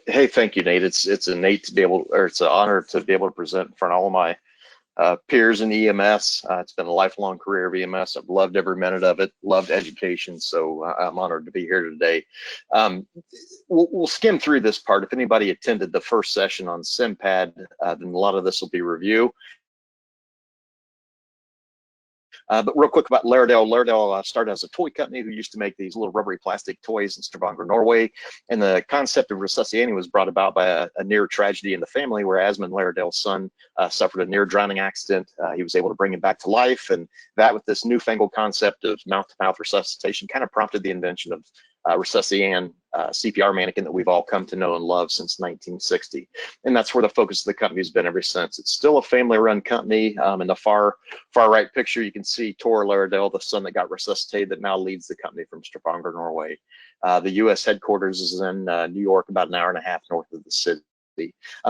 Hey, thank you, Nate. It's innate to be able, or it's an honor to be able to present in front of all my peers in EMS. It's been a lifelong career of EMS. I've loved every minute of it, loved education, so I'm honored to be here today. Um, we'll skim through this part. If anybody attended the first session on SimPad, then a lot of this will be review. But real quick about Laerdal. Laerdal started as a toy company who used to make these little rubbery plastic toys in Stavanger, Norway. And the concept of resuscitating was brought about by a near tragedy in the family where Asmund Laerdal's son suffered a near drowning accident. He was able to bring him back to life. And that, with this newfangled concept of mouth-to-mouth resuscitation, kind of prompted the invention of Resuscian CPR mannequin that we've all come to know and love since 1960. And that's where the focus of the company has been ever since. It's still a family-run company. In the far right picture, you can see Tor Laerdal, the son that got resuscitated, that now leads the company from Stavanger, Norway. The U.S. headquarters is in New York, about an hour and a half north of the city.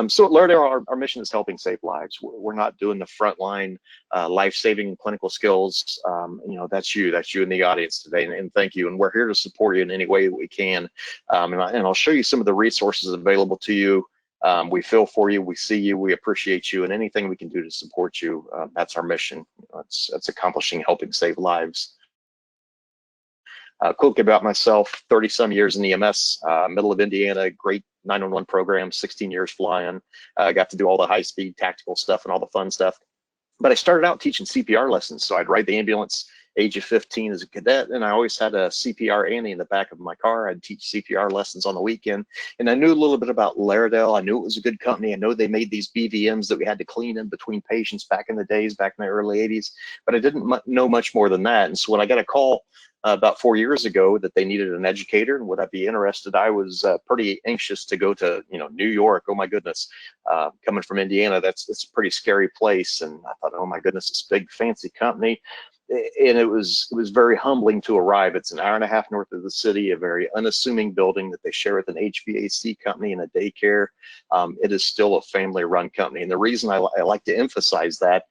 So at Laerdal, our mission is helping save lives. We're not doing the frontline life-saving clinical skills. That's you in the audience today, and thank you. And we're here to support you in any way that we can. And I'll show you some of the resources available to you. We feel for you, we see you, we appreciate you, and anything we can do to support you, that's our mission. It's accomplishing, helping save lives. Quick about myself, 30 some years in EMS, middle of Indiana, great 911 program, 16 years flying. Got to do all the high speed tactical stuff and all the fun stuff. But I started out teaching CPR lessons. So I'd ride the ambulance age of 15 as a cadet, and I always had a CPR Annie in the back of my car. I'd teach CPR lessons on the weekend. And I knew a little bit about Laerdal. I knew it was a good company. I know they made these BVMs that we had to clean in between patients back in the days, back in the early 80s, but I didn't know much more than that. And so when I got a call about 4 years ago that they needed an educator and would I be interested, I was pretty anxious to go to New York. Oh my goodness, coming from Indiana, it's a pretty scary place. And I thought, oh my goodness, this big fancy company. And it was very humbling to arrive. It's an hour and a half north of the city, a very unassuming building that they share with an HVAC company and a daycare. It is still a family-run company, and the reason I like to emphasize that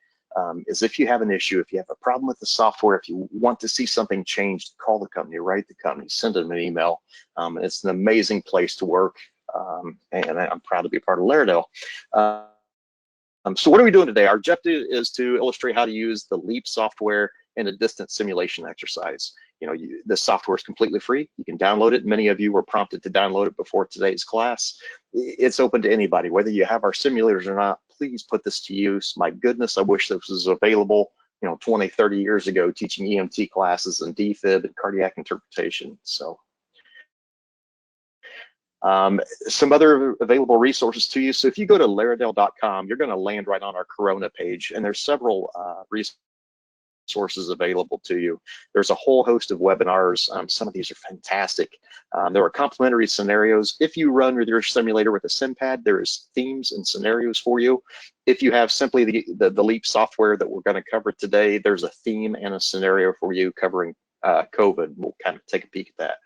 is if you have an issue, if you have a problem with the software, if you want to see something changed, call the company, write the company, send them an email. And it's an amazing place to work, and I'm proud to be part of Laerdal. So what are we doing today? Our objective is to illustrate how to use the LEAP software in a distance simulation exercise. This software is completely free. You can download it. Many of you were prompted to download it before today's class. It's open to anybody, whether you have our simulators or not. Please put this to use. My goodness, I wish this was available 20, 30 years ago, teaching EMT classes and DFib and cardiac interpretation. So some other available resources to you. So if you go to laerdal.com, you're going to land right on our Corona page, and there's several resources available to you. There's a whole host of webinars. Some of these are fantastic. There are complementary scenarios. If you run with your simulator with a SimPad, there is themes and scenarios for you. If you have simply the LEAP software that we're going to cover today, there's a theme and a scenario for you covering COVID. We'll kind of take a peek at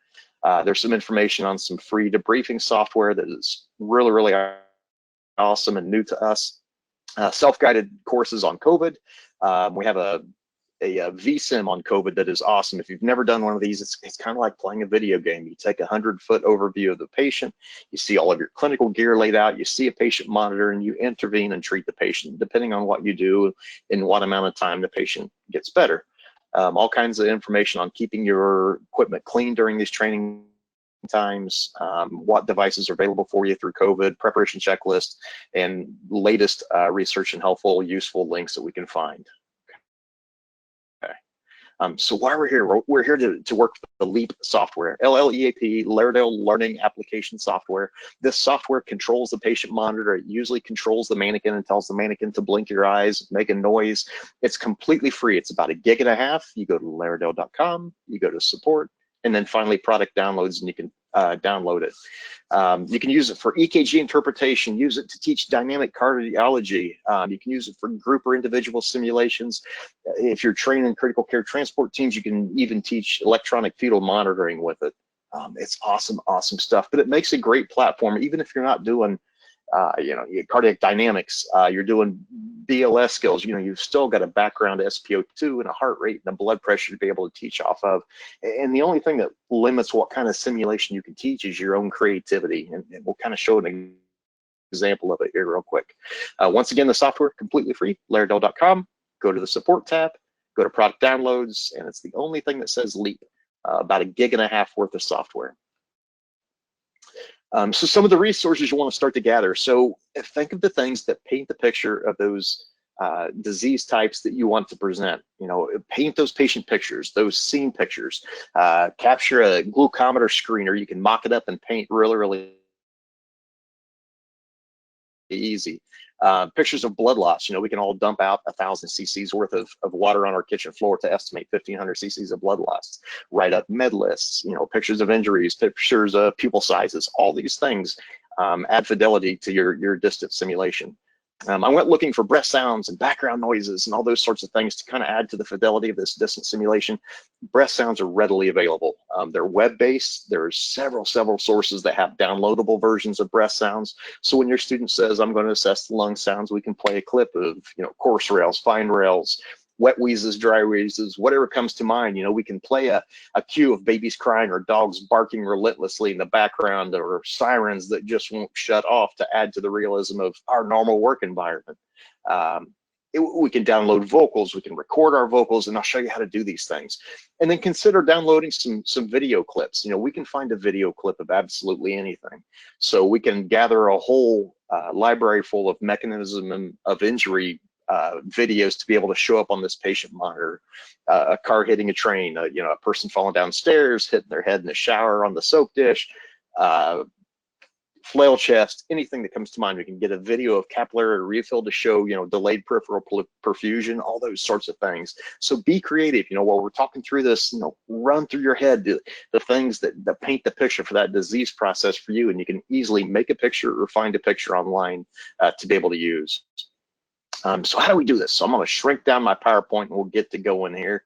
that. There's some information on some free debriefing software that is really, really awesome and new to us. Self-guided courses on COVID. We have a vSim on COVID that is awesome. If you've never done one of these, it's kind of like playing a video game. You take a 100-foot overview of the patient, you see all of your clinical gear laid out, you see a patient monitor, and you intervene and treat the patient, depending on what you do in what amount of time the patient gets better. All kinds of information on keeping your equipment clean during these training times, what devices are available for you through COVID, preparation checklist, and latest research and helpful, useful links that we can find. Okay. So why we're here? We're here to work with the LEAP software, LLEAP, Laerdal Learning Application Software. This software controls the patient monitor. It usually controls the mannequin and tells the mannequin to blink your eyes, make a noise. It's completely free. It's about $1.5 GB. You go to laerdal.com, you go to support, and then finally product downloads, and you can download it. You can use it for EKG interpretation, use it to teach dynamic cardiology. You can use it for group or individual simulations. If you're trained in critical care transport teams, you can even teach electronic fetal monitoring with it. It's awesome, awesome stuff, but it makes a great platform, even if you're not doing cardiac dynamics, you're doing BLS skills, you've still got a background SpO2 and a heart rate and a blood pressure to be able to teach off of. And the only thing that limits what kind of simulation you can teach is your own creativity. And we'll kind of show an example of it here real quick. Once again, the software completely free, Laerdal.com. Go to the support tab, go to product downloads, and it's the only thing that says Leap, about 1.5 GB worth of software. So some of the resources you want to start to gather. So think of the things that paint the picture of those disease types that you want to present. Paint those patient pictures, those scene pictures. Capture a glucometer screener. You can mock it up and paint really, really easy. Pictures of blood loss. We can all dump out 1,000 cc's worth of water on our kitchen floor to estimate 1,500 cc's of blood loss. Write up med lists, pictures of injuries, pictures of pupil sizes, all these things add fidelity to your distance simulation. I went looking for breath sounds and background noises and all those sorts of things to kind of add to the fidelity of this distance simulation. Breath sounds are readily available. They're web-based. There's several sources that have downloadable versions of breath sounds. So when your student says, I'm going to assess the lung sounds, we can play a clip of, coarse rails, fine rails, wet wheezes, dry wheezes, whatever comes to mind. We can play a cue of babies crying or dogs barking relentlessly in the background, or sirens that just won't shut off to add to the realism of our normal work environment. We can download vocals, we can record our vocals, and I'll show you how to do these things. And then consider downloading some video clips. We can find a video clip of absolutely anything. So we can gather a whole library full of mechanism of injury videos to be able to show up on this patient monitor. A car hitting a train, a person falling downstairs, hitting their head in the shower on the soap dish, flail chest, anything that comes to mind. We can get a video of capillary refill to show, delayed peripheral perfusion, all those sorts of things. So be creative. While we're talking through this, run through your head the things that paint the picture for that disease process for you, and you can easily make a picture or find a picture online to be able to use. So how do we do this? So I'm going to shrink down my PowerPoint and we'll get to going here.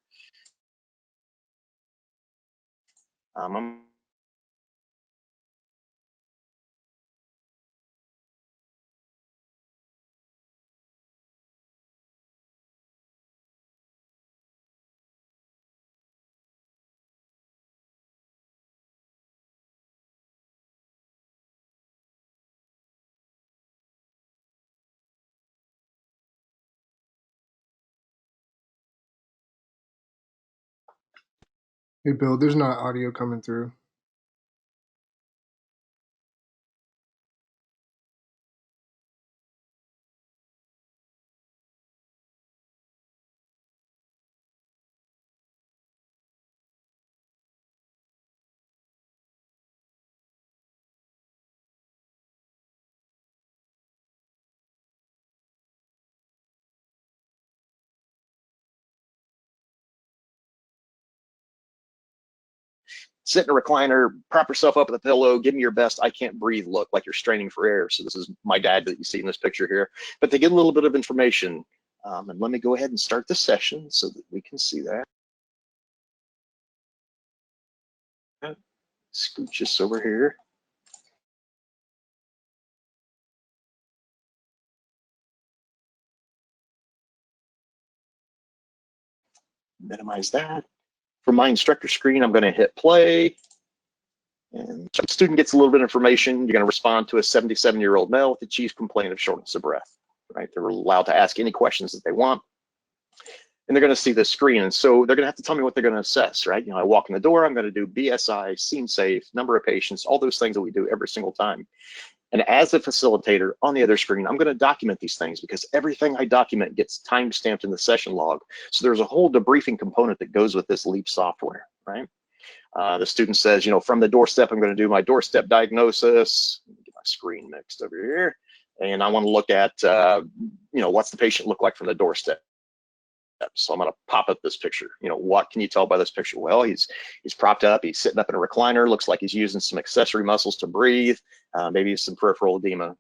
Hey, Bill, there's not audio coming through. Sit in a recliner, prop yourself up with a pillow, give me your best I can't breathe look, like you're straining for air. So this is my dad that you see in this picture here. But to get a little bit of information, and let me go ahead and start the session so that we can see that. Scooch this over here. Minimize that. From my instructor screen, I'm going to hit play. And so the student gets a little bit of information. You're going to respond to a 77-year-old male with a chief complaint of shortness of breath. Right? They're allowed to ask any questions that they want. And they're going to see this screen. And so they're going to have to tell me what they're going to assess, right? I walk in the door, I'm going to do BSI, scene safe, number of patients, all those things that we do every single time. And as a facilitator on the other screen, I'm going to document these things because everything I document gets time-stamped in the session log. So there's a whole debriefing component that goes with this Leap software, right? The student says, from the doorstep, I'm going to do my doorstep diagnosis. Let me get my screen mixed over here. And I want to look at, what's the patient look like from the doorstep? So I'm going to pop up this picture. What can you tell by this picture? Well, he's propped up. He's sitting up in a recliner. Looks like he's using some accessory muscles to breathe. Maybe some peripheral edema.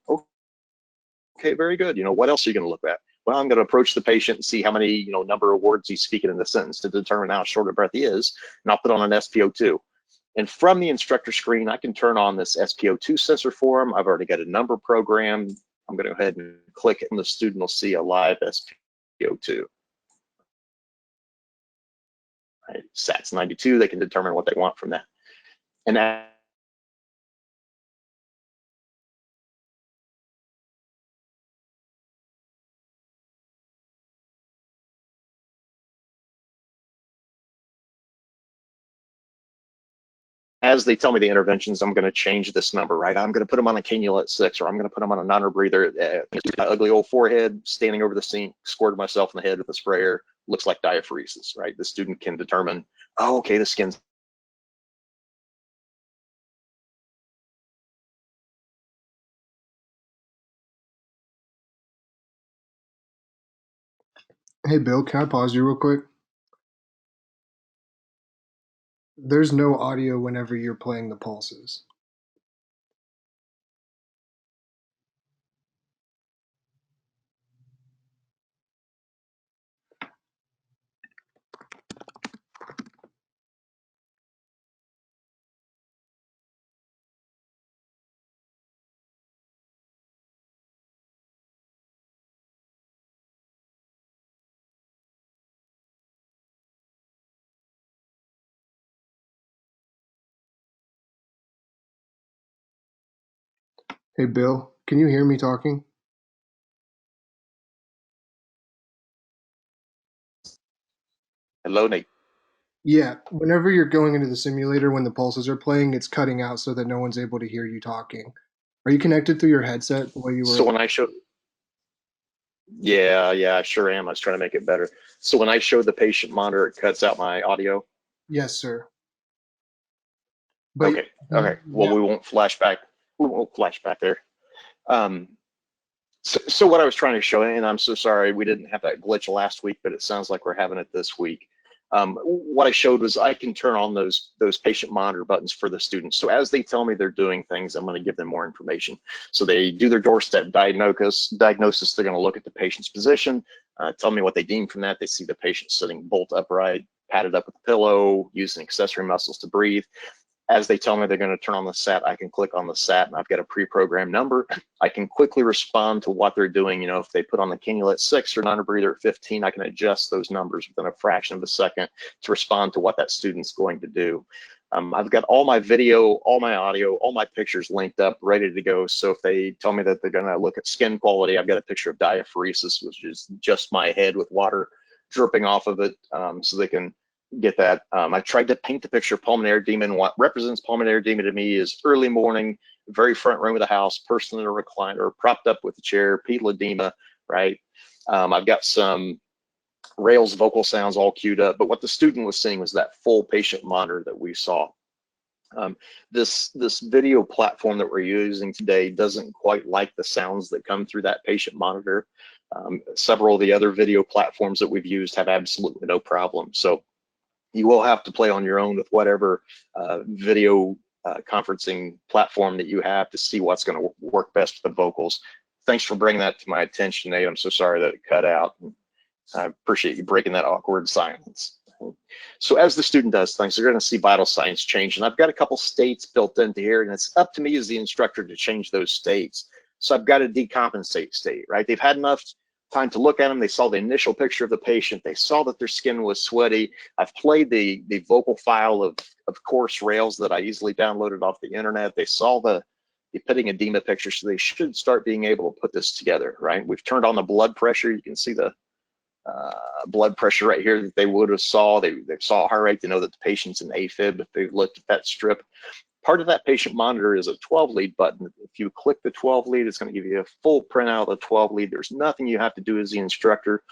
Okay, very good. What else are you going to look at? Well, I'm going to approach the patient and see how many, number of words he's speaking in the sentence to determine how short of breath he is. And I'll put on an SpO2. And from the instructor screen, I can turn on this SpO2 sensor for him. I've already got a number programmed. I'm going to go ahead and click it, and the student will see a live SpO2. Right? SATs 92, they can determine what they want from that. And as they tell me the interventions, I'm going to change this number, right? I'm going to put them on a cannula at 6, or I'm going to put them on a non-rebreather. Ugly old forehead, standing over the sink, squirted myself in the head with a sprayer, looks like diaphoresis, right? The student can determine, oh, okay, the skin's. Hey, Bill, can I pause you real quick? There's no audio whenever you're playing the pulses. Hey, Bill, can you hear me talking? Hello, Nate. Yeah, whenever you're going into the simulator when the pulses are playing, it's cutting out so that no one's able to hear you talking. Are you connected through your headset the way you So were? when I show, yeah, I sure am. I was trying to make it better. So when I show the patient monitor, it cuts out my audio. Yes, sir. But Okay, okay. Well, now, we won't flash back. We won't flash back there. Um, so what I was trying to show, and I'm so sorry we didn't have that glitch last week, but it sounds like we're having it this week. What I showed was I can turn on those patient monitor buttons for the students. So as they tell me they're doing things, I'm going to give them more information. So they do their doorstep diagnosis. They're going to look at the patient's position, tell me what they deem from that. They see the patient sitting bolt upright, padded up with a pillow, using accessory muscles to breathe. As they tell me they're going to turn on the SAT, I can click on the SAT, and I've got a pre-programmed number. I can quickly respond to what they're doing. You know, if they put on the cannula at 6 or non-rebreather at 15, I can adjust those numbers within a fraction of a second to respond to what that student's going to do. I've got all my video, all my audio, all my pictures linked up, ready to go. So if they tell me that they're going to look at skin quality, I've got a picture of diaphoresis, which is just my head with water dripping off of it, so they can get that. I tried to paint the picture of pulmonary edema, and what represents pulmonary edema to me is early morning, very front room of the house, person in a recliner, propped up with a chair, pedal edema, right? I've got some Rails vocal sounds all queued up, but what the student was seeing was that full patient monitor that we saw. This video platform that we're using today doesn't quite like the sounds that come through that patient monitor. Several of the other video platforms that we've used have absolutely no problem. So you will have to play on your own with whatever video conferencing platform that you have to see what's going to work best with the vocals. Thanks for bringing that to my attention, Nate. I'm so sorry that it cut out. I appreciate you breaking that awkward silence. So as the student does things, they're going to see vital signs change. And I've got a couple states built into here, and it's up to me as the instructor to change those states. So I've got a decompensate state, right? They've had enough time to look at them. They saw the initial picture of the patient. They saw that their skin was sweaty. I've played the vocal file of course Rails that I easily downloaded off the internet. They saw the pitting edema picture, so they should start being able to put this together, right? We've turned on the blood pressure. You can see the blood pressure right here that they would have saw. They saw heart rate. They know that the patient's in AFib if they looked at that strip. Part of that patient monitor is a 12 lead button. If you click the 12 lead, it's going to give you a full printout of the 12 lead. There's nothing you have to do as the instructor.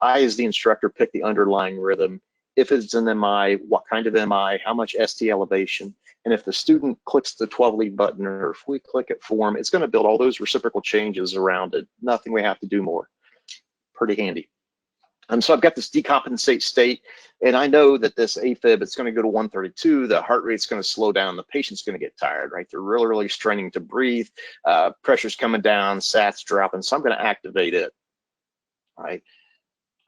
I, as the instructor, pick the underlying rhythm. If it's an MI, what kind of MI, how much ST elevation. And if the student clicks the 12 lead button, or if we click it form, it's going to build all those reciprocal changes around it. Nothing we have to do more. Pretty handy. So I've got this decompensate state, and I know that this AFib, it's going to go to 132. The heart rate's going to slow down. The patient's going to get tired, right? They're really, really straining to breathe. Pressure's coming down, SAT's dropping. So I'm going to activate it, right?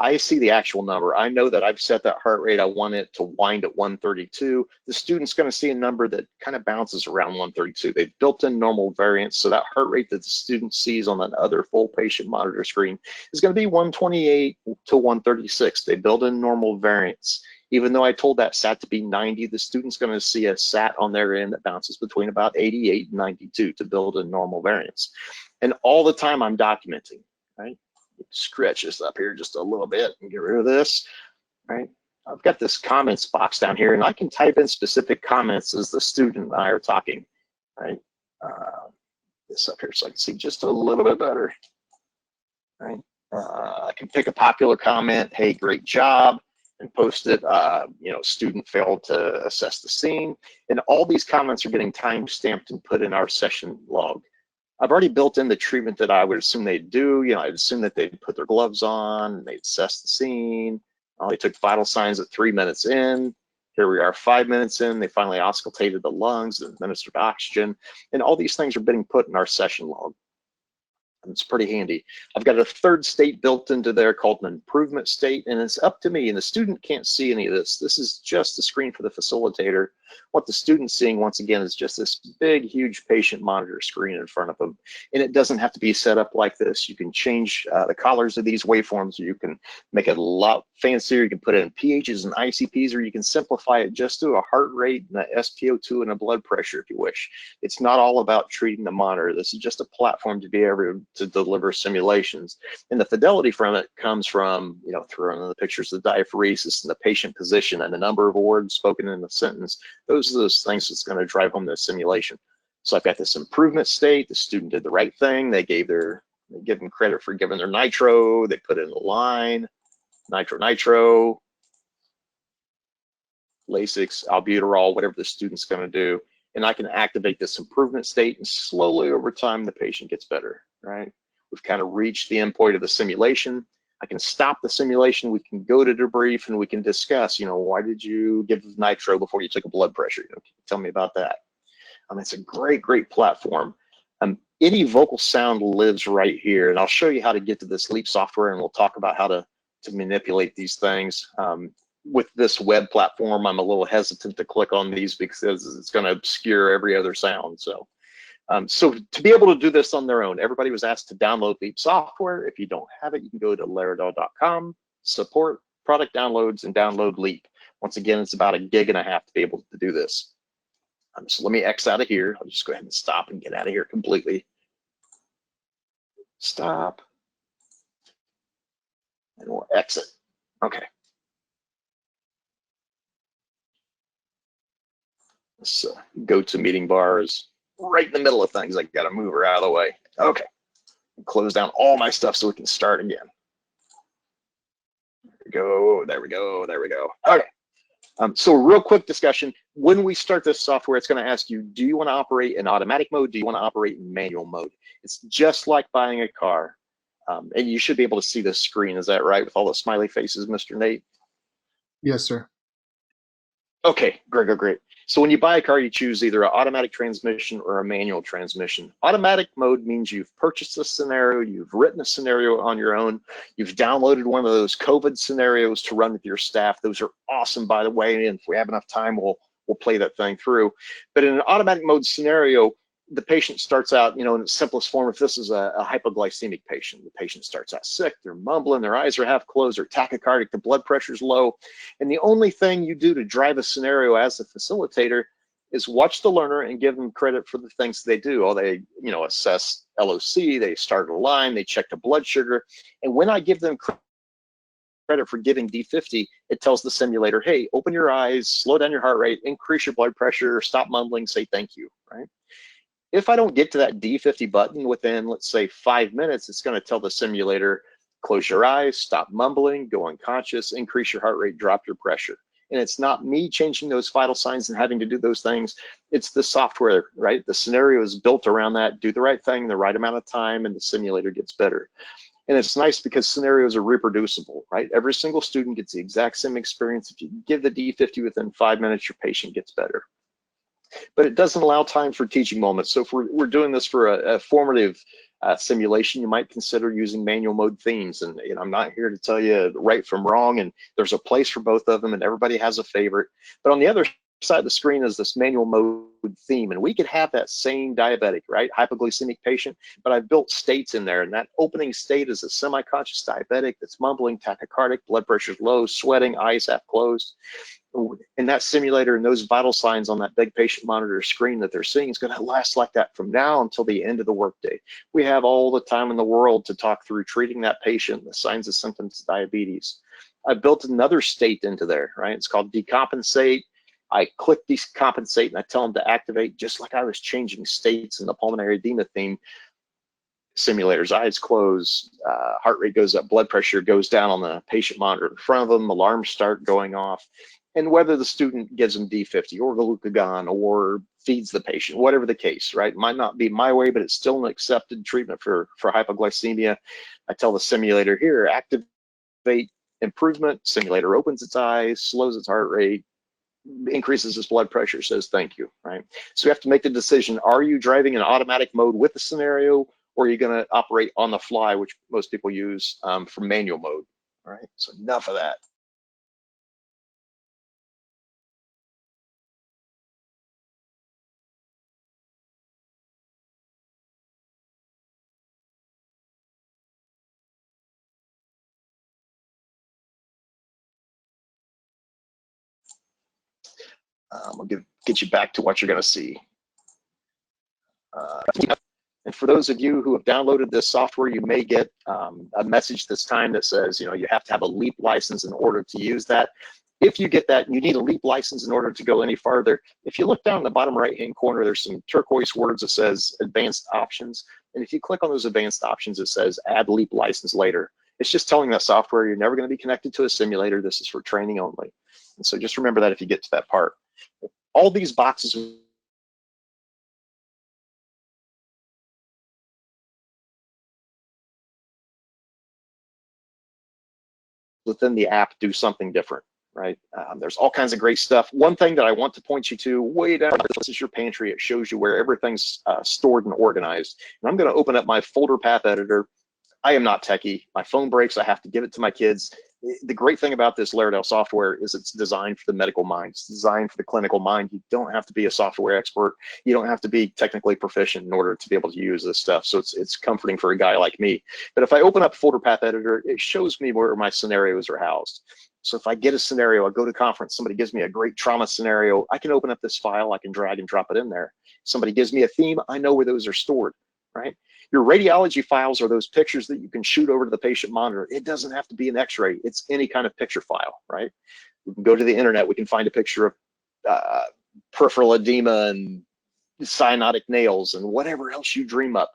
I see the actual number. I know that I've set that heart rate. I want it to wind at 132. The student's going to see a number that kind of bounces around 132. They've built in normal variance, so that heart rate that the student sees on that other full patient monitor screen is going to be 128 to 136. They build in normal variance. Even though I told that SAT to be 90, the student's going to see a SAT on their end that bounces between about 88 and 92 to build in normal variance. And all the time I'm documenting, right? Stretch this up here just a little bit and get rid of this, right? I've got this comments box down here, and I can type in specific comments as the student and I are talking, right? This up here so I can see just a little bit better, right? I can pick a popular comment, hey, great job, and post it. Student failed to assess the scene, and all these comments are getting time stamped and put in our session log. I've already built in the treatment that I would assume they'd do. I'd assume that they'd put their gloves on, and they'd assess the scene. They took vital signs at 3 minutes in. Here we are 5 minutes in. They finally auscultated the lungs and administered oxygen. And all these things are being put in our session log. It's pretty handy. I've got a third state built into there called an improvement state, and it's up to me, and the student can't see any of this. This is just the screen for the facilitator. What the student's seeing, once again, is just this big, huge patient monitor screen in front of them. And it doesn't have to be set up like this. You can change the colors of these waveforms. You can make it a lot fancier. You can put it in PHs and ICPs, or you can simplify it just to a heart rate and a SpO2 and a blood pressure if you wish. It's not all about treating the monitor. This is just a platform to be able to deliver simulations. And the fidelity from it comes from, throwing in the pictures of the diaphoresis and the patient position and the number of words spoken in the sentence. Those are those things that's going to drive home the simulation. So I've got this improvement state. The student did the right thing. They give them credit for giving their nitro. They put in the line, nitro, Lasix, albuterol, whatever the student's going to do. And I can activate this improvement state, and slowly over time, the patient gets better, right? We've kind of reached the endpoint of the simulation. I can stop the simulation. We can go to debrief, and we can discuss, why did you give nitro before you took a blood pressure? Tell me about that. It's a great, great platform. Any vocal sound lives right here, and I'll show you how to get to this Leap software, and we'll talk about how to manipulate these things. With this web platform, I'm a little hesitant to click on these because it's going to obscure every other sound. So to be able to do this on their own, everybody was asked to download Leap software. If you don't have it, you can go to laerdal.com, support, product downloads, and download Leap. Once again, it's about 1.5 gigs to be able to do this. So let me X out of here. I'll just go ahead and stop and get out of here completely. Stop. And we'll exit. Okay. So go to meeting bar is right in the middle of things. I got to move her out of the way. Okay. Close down all my stuff so we can start again. There we go. Okay. So real quick discussion. When we start this software, it's going to ask you, do you want to operate in automatic mode? Do you want to operate in manual mode? It's just like buying a car. And you should be able to see this screen. Is that right? With all the smiley faces, Mr. Nate? Yes, sir. Okay, great. So when you buy a car, you choose either an automatic transmission or a manual transmission. Automatic mode means you've purchased a scenario, you've written a scenario on your own, you've downloaded one of those Kovan scenarios to run with your staff. Those are awesome, by the way, and if we have enough time, we'll play that thing through. But in an automatic mode scenario, the patient starts out, in its simplest form. If this is a hypoglycemic patient, the patient starts out sick, they're mumbling, their eyes are half closed, they're tachycardic, the blood pressure's low. And the only thing you do to drive a scenario as a facilitator is watch the learner and give them credit for the things they do. They, assess LOC, they start a line, they check the blood sugar. And when I give them credit for giving D50, it tells the simulator, hey, open your eyes, slow down your heart rate, increase your blood pressure, stop mumbling, say thank you, right? If I don't get to that D50 button within, let's say, 5 minutes, it's going to tell the simulator, close your eyes, stop mumbling, go unconscious, increase your heart rate, drop your pressure. And it's not me changing those vital signs and having to do those things. It's the software, right? The scenario is built around that. Do the right thing, the right amount of time, and the simulator gets better. And it's nice because scenarios are reproducible, right? Every single student gets the exact same experience. If you give the D50 within 5 minutes, your patient gets better. But it doesn't allow time for teaching moments. So if we're doing this for a formative simulation, you might consider using manual mode themes. And I'm not here to tell you right from wrong, and there's a place for both of them, and everybody has a favorite. But on the other side of the screen is this manual mode theme, and we could have that same diabetic, right, hypoglycemic patient, but I've built states in there, and that opening state is a semi-conscious diabetic that's mumbling, tachycardic, blood pressure's low, sweating, eyes half closed. In that simulator, and those vital signs on that big patient monitor screen that they're seeing is going to last like that from now until the end of the workday. We have all the time in the world to talk through treating that patient, the signs and symptoms of diabetes. I built another state into there, right? It's called decompensate. I click decompensate and I tell them to activate, just like I was changing states in the pulmonary edema theme. Simulators, eyes closed, heart rate goes up, blood pressure goes down on the patient monitor in front of them, alarms start going off. And whether the student gives them D50 or glucagon or feeds the patient, whatever the case, right? Might not be my way, but it's still an accepted treatment for hypoglycemia. I tell the simulator here, activate improvement. Simulator opens its eyes, slows its heart rate, increases its blood pressure, says thank you, right? So you have to make the decision, are you driving in automatic mode with the scenario, or are you going to operate on the fly, which most people use for manual mode, all right? So enough of that. We'll get you back to what you're going to see. And for those of you who have downloaded this software, you may get a message this time that says, you have to have a LEAP license in order to use that. If you get that, you need a LEAP license in order to go any farther. If you look down in the bottom right-hand corner, there's some turquoise words that says advanced options. And if you click on those advanced options, it says add LEAP license later. It's just telling that software you're never going to be connected to a simulator. This is for training only. And so just remember that if you get to that part. All these boxes within the app do something different, right? There's all kinds of great stuff. One thing that I want to point you to way down, this is your pantry. It shows you where everything's stored and organized. And I'm going to open up my folder path editor. I am not techie. My phone breaks. I have to give it to my kids. The great thing about this Laerdal software is it's designed for the medical mind. It's designed for the clinical mind. You don't have to be a software expert. You don't have to be technically proficient in order to be able to use this stuff. So it's comforting for a guy like me. But if I open up Folder Path Editor, it shows me where my scenarios are housed. So if I get a scenario, I go to conference, somebody gives me a great trauma scenario, I can open up this file, I can drag and drop it in there. Somebody gives me a theme, I know where those are stored, right? Your radiology files are those pictures that you can shoot over to the patient monitor. It doesn't have to be an x-ray. It's any kind of picture file, right? We can go to the internet. We can find a picture of peripheral edema and cyanotic nails and whatever else you dream up.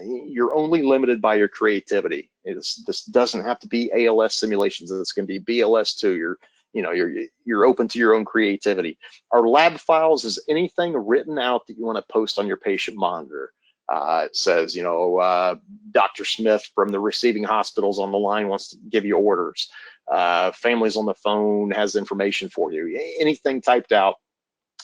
You're only limited by your creativity. This doesn't have to be ALS simulations. This can be BLS too. You're open to your own creativity. Our lab files is anything written out that you want to post on your patient monitor. It says, Dr. Smith from the receiving hospitals on the line wants to give you orders. Families on the phone has information for you. Anything typed out.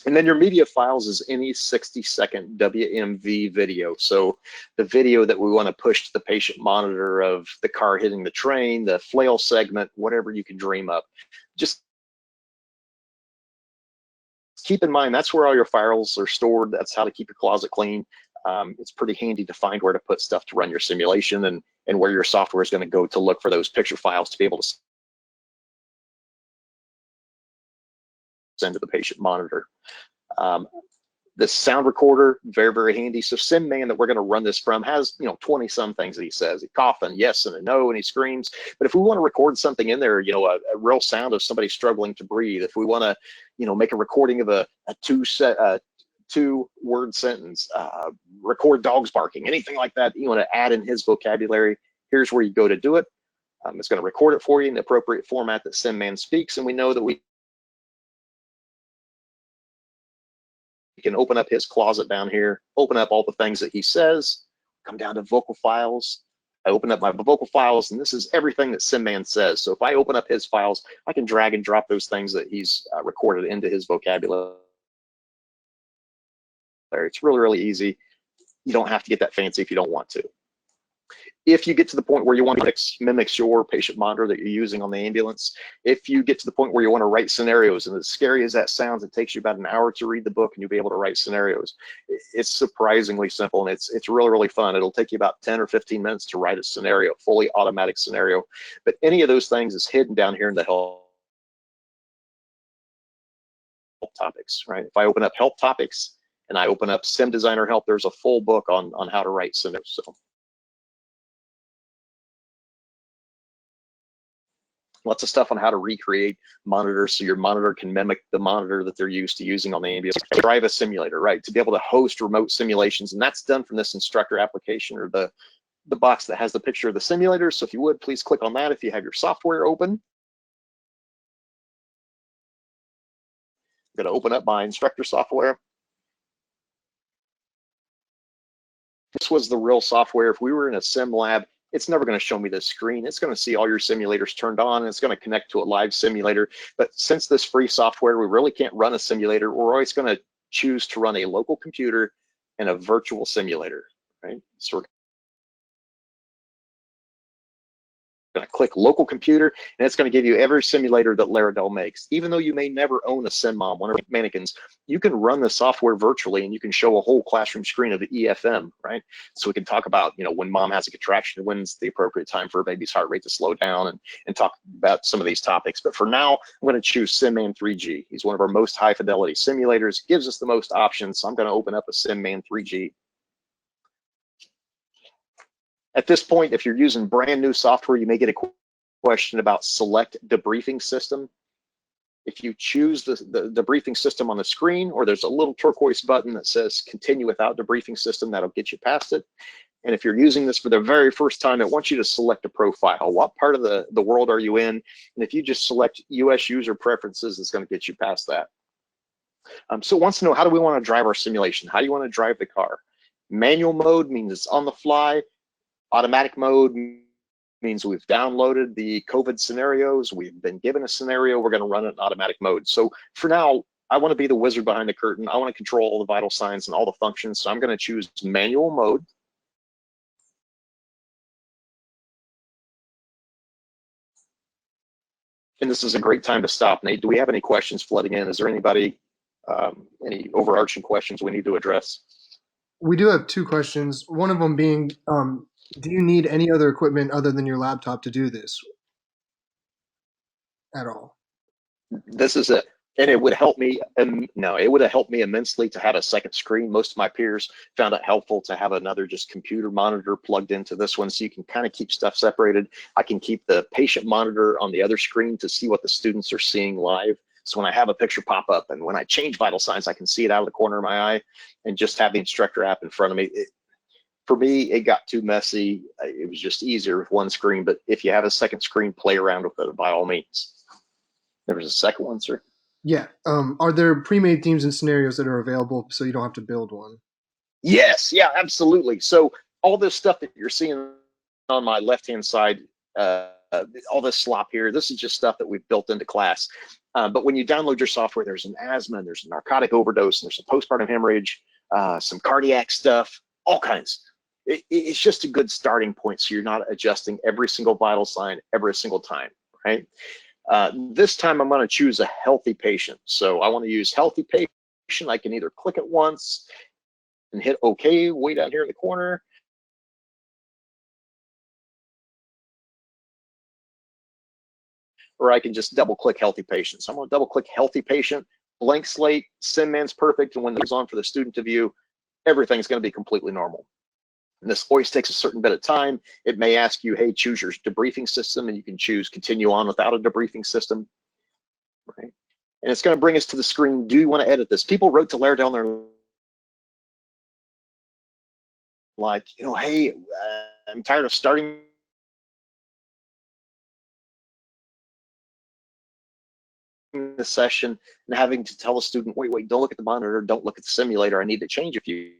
And then your media files is any 60-second WMV video. So the video that we want to push to the patient monitor of the car hitting the train, the flail segment, whatever you can dream up. Just keep in mind, that's where all your files are stored. That's how to keep your closet clean. It's pretty handy to find where to put stuff to run your simulation and where your software is going to go to look for those picture files to be able to send to the patient monitor. The sound recorder, very, very handy. So SimMan that we're going to run this from has, 20 some things that he says. He coughs and yes and a no, and he screams. But if we want to record something in there, a real sound of somebody struggling to breathe, if we want to, make a recording of a two-word sentence, record dogs barking, anything like that you want to add in his vocabulary, here's where you go to do it. It's going to record it for you in the appropriate format that SimMan speaks, and we know that we can open up his closet down here, open up all the things that he says, come down to vocal files. I open up my vocal files, and this is everything that SimMan says. So if I open up his files, I can drag and drop those things that he's recorded into his vocabulary. It's really, really easy. You don't have to get that fancy if you don't want to. if you get to the point where you want to mimics your patient monitor that you're using on the ambulance, if you get to the point where you want to write scenarios, and as scary as that sounds, it takes you about an hour to read the book and you'll be able to write scenarios. It's surprisingly simple, and it's really, really fun. It'll take you about 10 or 15 minutes to write a scenario, fully automatic scenario. But any of those things is hidden down here in the help topics, right? If I open up help topics and I open up Sim Designer Help, there's a full book on how to write scenarios. So lots of stuff on how to recreate monitors so your monitor can mimic the monitor that they're used to using on the ambulance. Drive a simulator, right? To be able to host remote simulations, and that's done from this instructor application, or the box that has the picture of the simulator. So if you would, please click on that if you have your software open. I'm going to open up my Instructor Software. This was the real software. If we were in a sim lab, it's never going to show me this screen. It's going to see all your simulators turned on, and it's going to connect to a live simulator. But since this free software, we really can't run a simulator. We're always going to choose to run a local computer and a virtual simulator, right? So we're going to click local computer, and it's going to give you every simulator that Laerdal makes. Even though you may never own a SimMom, one of the mannequins, you can run the software virtually, and you can show a whole classroom screen of the EFM, right? So we can talk about, when mom has a contraction, when's the appropriate time for a baby's heart rate to slow down, and talk about some of these topics. But for now, I'm going to choose SimMan 3G. He's one of our most high fidelity simulators, gives us the most options. So I'm going to open up a SimMan 3G. At this point, if you're using brand new software, you may get a question about select debriefing system. If you choose the debriefing system on the screen, or there's a little turquoise button that says continue without debriefing system, that'll get you past it. And if you're using this for the very first time, it wants you to select a profile. What part of the world are you in? And if you just select US user preferences, it's going to get you past that. So it wants to know, how do we want to drive our simulation? How do you want to drive the car? Manual mode means it's on the fly. Automatic mode means we've downloaded the Kovan scenarios, we've been given a scenario, we're going to run it in automatic mode. So for now, I want to be the wizard behind the curtain. I want to control all the vital signs and all the functions. So I'm going to choose manual mode. And this is a great time to stop. Nate, do we have any questions flooding in? Is there anybody, any overarching questions we need to address? We do have two questions. One of them being, do you need any other equipment other than your laptop to do this at all? This is it. And it would help me, no, it would have helped me immensely to have a second screen. Most of my peers found it helpful to have another just computer monitor plugged into this one, so you can kind of keep stuff separated. I can keep the patient monitor on the other screen to see what the students are seeing live. So when I have a picture pop up and when I change vital signs, I can see it out of the corner of my eye, and just have the instructor app in front of me. For me, it got too messy. It was just easier with one screen, but if you have a second screen, play around with it by all means. There was a second one, sir. Yeah. Are there pre-made themes and scenarios that are available so you don't have to build one? Yes, yeah, absolutely. So all this stuff that you're seeing on my left-hand side, all this slop here, this is just stuff that we've built into class. But when you download your software, there's an asthma, and there's a narcotic overdose, and there's some postpartum hemorrhage, some cardiac stuff, all kinds. It's just a good starting point, so you're not adjusting every single vital sign every single time, right? This time I'm going to choose a healthy patient. So I want to use healthy patient. I can either click it once and hit OK way down here in the corner, or I can just double click healthy patient. So I'm going to double click healthy patient, blank slate, SimMan's perfect, and when it's on for the student to view, everything's going to be completely normal. And this always takes a certain bit of time. It may ask you, hey, choose your debriefing system, and you can choose continue on without a debriefing system, right? And it's going to bring us to the screen. Do you want to edit this? People wrote to Laerdal and they're like, hey, I'm tired of starting the session and having to tell a student, wait, don't look at the monitor, don't look at the simulator, I need to change a few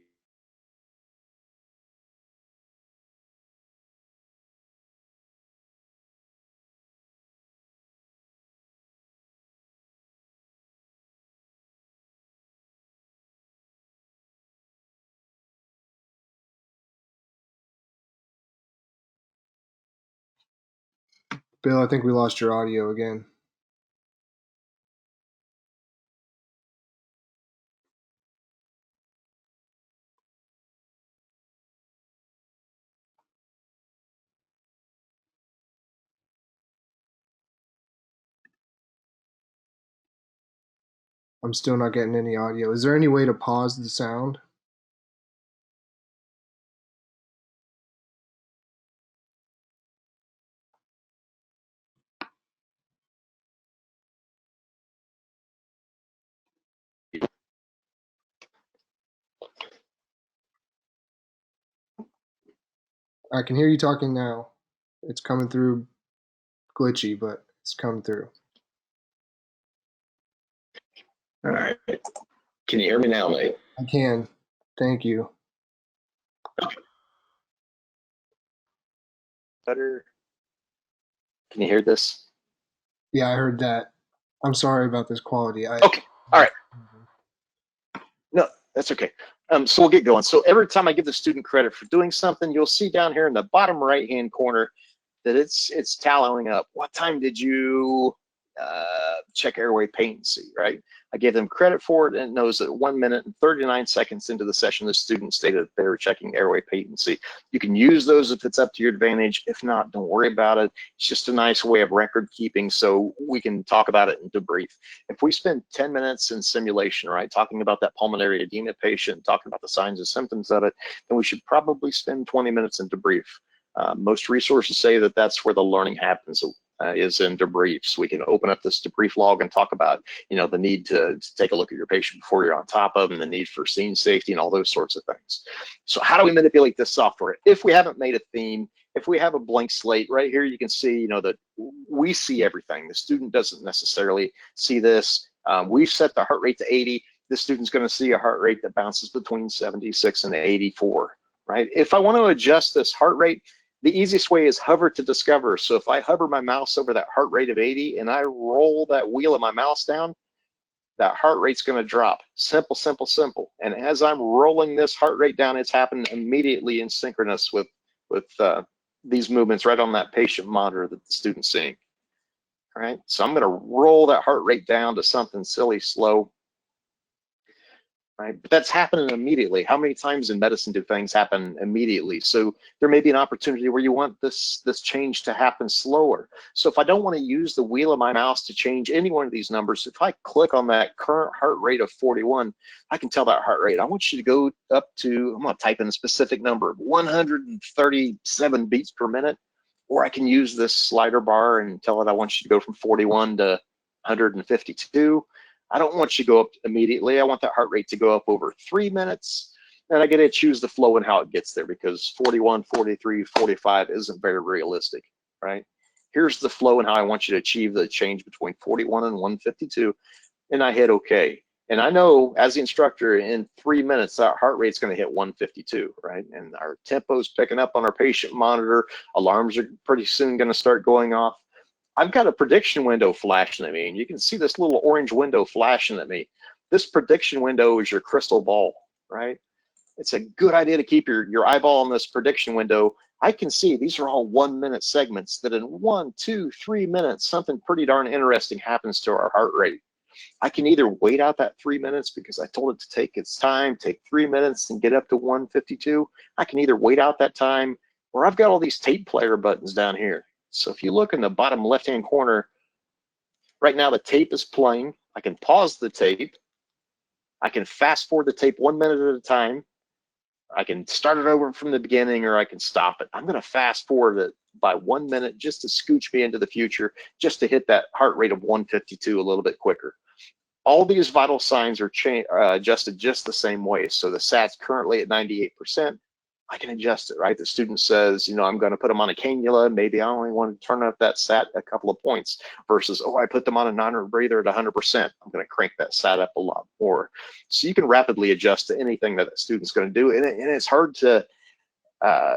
Bill, I think we lost your audio again. I'm still not getting any audio. Is there any way to pause the sound? I can hear you talking now. It's coming through glitchy, but it's coming through. All right. Can you hear me now, Nate? I can. Thank you. Better. Can you hear this? Yeah, I heard that. I'm sorry about this quality. Okay. All right. No, that's okay. So we'll get going. So every time I give the student credit for doing something, you'll see down here in the bottom right-hand corner that it's tallying up. What time did you check airway patency, right? I gave them credit for it, and it knows that 1 minute and 39 seconds into the session, the student stated that they were checking airway patency. You can use those if it's up to your advantage. If not, don't worry about it. It's just a nice way of record keeping so we can talk about it and debrief. If we spend 10 minutes in simulation, right, talking about that pulmonary edema patient, talking about the signs and symptoms of it, then we should probably spend 20 minutes in debrief. Most resources say that that's where the learning happens, is in debriefs. We can open up this debrief log and talk about, the need to take a look at your patient before you're on top of them, the need for scene safety and all those sorts of things. So how do we manipulate this software? If we haven't made a theme, if we have a blank slate, right here you can see, that we see everything. The student doesn't necessarily see this. We've set the heart rate to 80. The student's going to see a heart rate that bounces between 76 and 84, right? If I want to adjust this heart rate, the easiest way is hover to discover. So if I hover my mouse over that heart rate of 80 and I roll that wheel of my mouse down, that heart rate's going to drop. Simple, simple, simple. And as I'm rolling this heart rate down, it's happening immediately in synchronous with these movements right on that patient monitor that the student's seeing. All right, so I'm going to roll that heart rate down to something silly slow. Right? But that's happening immediately. How many times in medicine do things happen immediately? So there may be an opportunity where you want this change to happen slower. So if I don't want to use the wheel of my mouse to change any one of these numbers, if I click on that current heart rate of 41, I can tell that heart rate, I want you to go up to, I'm going to type in a specific number, 137 beats per minute, or I can use this slider bar and tell it I want you to go from 41 to 152. I don't want you to go up immediately. I want that heart rate to go up over 3 minutes. And I get to choose the flow and how it gets there, because 41, 43, 45 isn't very realistic, right? Here's the flow and how I want you to achieve the change between 41 and 152. And I hit OK. And I know as the instructor, in 3 minutes, that heart rate's going to hit 152, right? And our tempo's picking up on our patient monitor. Alarms are pretty soon going to start going off. I've got a prediction window flashing at me, and you can see this little orange window flashing at me. This prediction window is your crystal ball, right? It's a good idea to keep your eyeball on this prediction window. I can see these are all 1 minute segments that in 1, 2, 3 minutes, something pretty darn interesting happens to our heart rate. I can either wait out that 3 minutes because I told it to take its time, take 3 minutes and get up to 152. I can either wait out that time, or I've got all these tape player buttons down here. So if you look in the bottom left-hand corner, right now the tape is playing. I can pause the tape. I can fast forward the tape 1 minute at a time. I can start it over from the beginning, or I can stop it. I'm going to fast forward it by 1 minute just to scooch me into the future, just to hit that heart rate of 152 a little bit quicker. All these vital signs are adjusted just the same way. So the SAT's currently at 98%. I can adjust it, right? The student says, I'm going to put them on a cannula. Maybe I only want to turn up that SAT a couple of points versus, I put them on a non-rebreather at 100%. I'm going to crank that SAT up a lot more. So you can rapidly adjust to anything that student's going to do. And it's hard to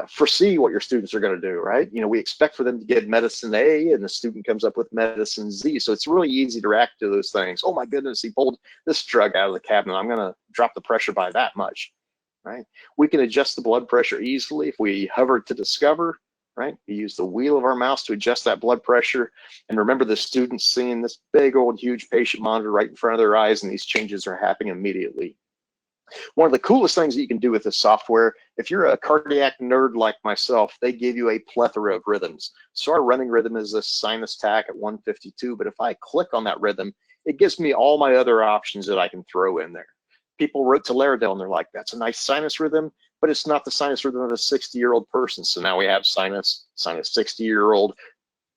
foresee what your students are going to do, right? We expect for them to get medicine A, and the student comes up with medicine Z. So it's really easy to react to those things. Oh my goodness, he pulled this drug out of the cabinet. I'm going to drop the pressure by that much, right? We can adjust the blood pressure easily if we hover to discover. right? We use the wheel of our mouse to adjust that blood pressure. And remember, the student's seeing this big old huge patient monitor right in front of their eyes, and these changes are happening immediately. One of the coolest things that you can do with this software, if you're a cardiac nerd like myself, they give you a plethora of rhythms. So our running rhythm is this sinus tach at 152, but if I click on that rhythm, it gives me all my other options that I can throw in there. People wrote to Laerdal and they're like, that's a nice sinus rhythm, but it's not the sinus rhythm of a 60-year-old person. So now we have sinus 60-year-old.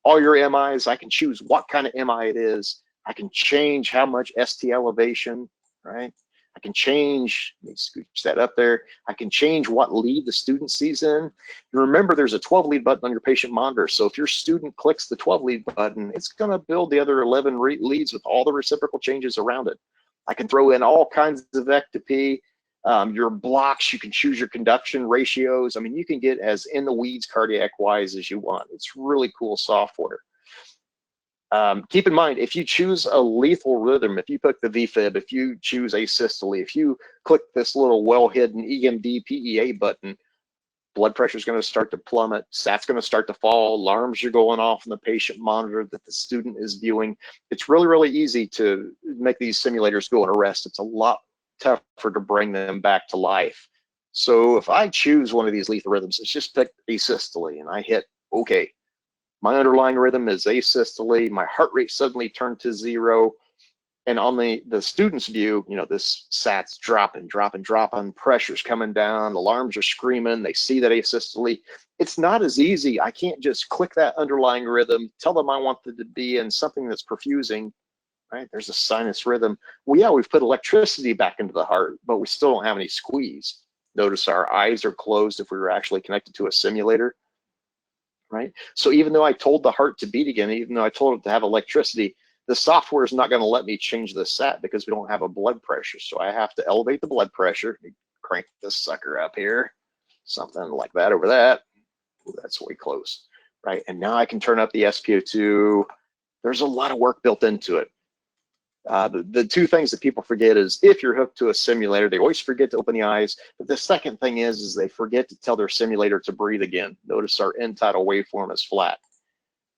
All your MIs, I can choose what kind of MI it is. I can change how much ST elevation, right? I can change, let me scooch that up there. I can change what lead the student sees in. And remember, there's a 12 lead button on your patient monitor. So if your student clicks the 12 lead button, it's going to build the other 11 leads with all the reciprocal changes around it. I can throw in all kinds of ectopy. Your blocks, you can choose your conduction ratios. I mean, you can get as in the weeds cardiac wise as you want. It's really cool software. Keep in mind, if you choose a lethal rhythm, if you pick the VFib, if you choose asystole, if you click this little well-hidden EMD PEA button, blood pressure is going to start to plummet, SAT's going to start to fall, alarms are going off on the patient monitor that the student is viewing. It's really, really easy to make these simulators go in arrest. It's a lot tougher to bring them back to life. So if I choose one of these lethal rhythms, it's just pick asystole and I hit OK. My underlying rhythm is asystole. My heart rate suddenly turned to 0. And on the student's view, you know, this SAT's dropping, pressure's coming down, alarms are screaming, they see that asystole. It's not as easy. I can't just click that underlying rhythm, tell them I want it to be in something that's perfusing, right? There's a sinus rhythm. Well, yeah, we've put electricity back into the heart, but we still don't have any squeeze. Notice our eyes are closed if we were actually connected to a simulator. Right? So even though I told the heart to beat again, even though I told it to have electricity, the software is not going to let me change the SAT because we don't have a blood pressure. So I have to elevate the blood pressure, crank this sucker up here, something like that over that. Ooh, that's way close, right? And now I can turn up the SpO2. There's a lot of work built into it. The two things that people forget is if you're hooked to a simulator, they always forget to open the eyes. But the second thing is they forget to tell their simulator to breathe again. Notice our end tidal waveform is flat.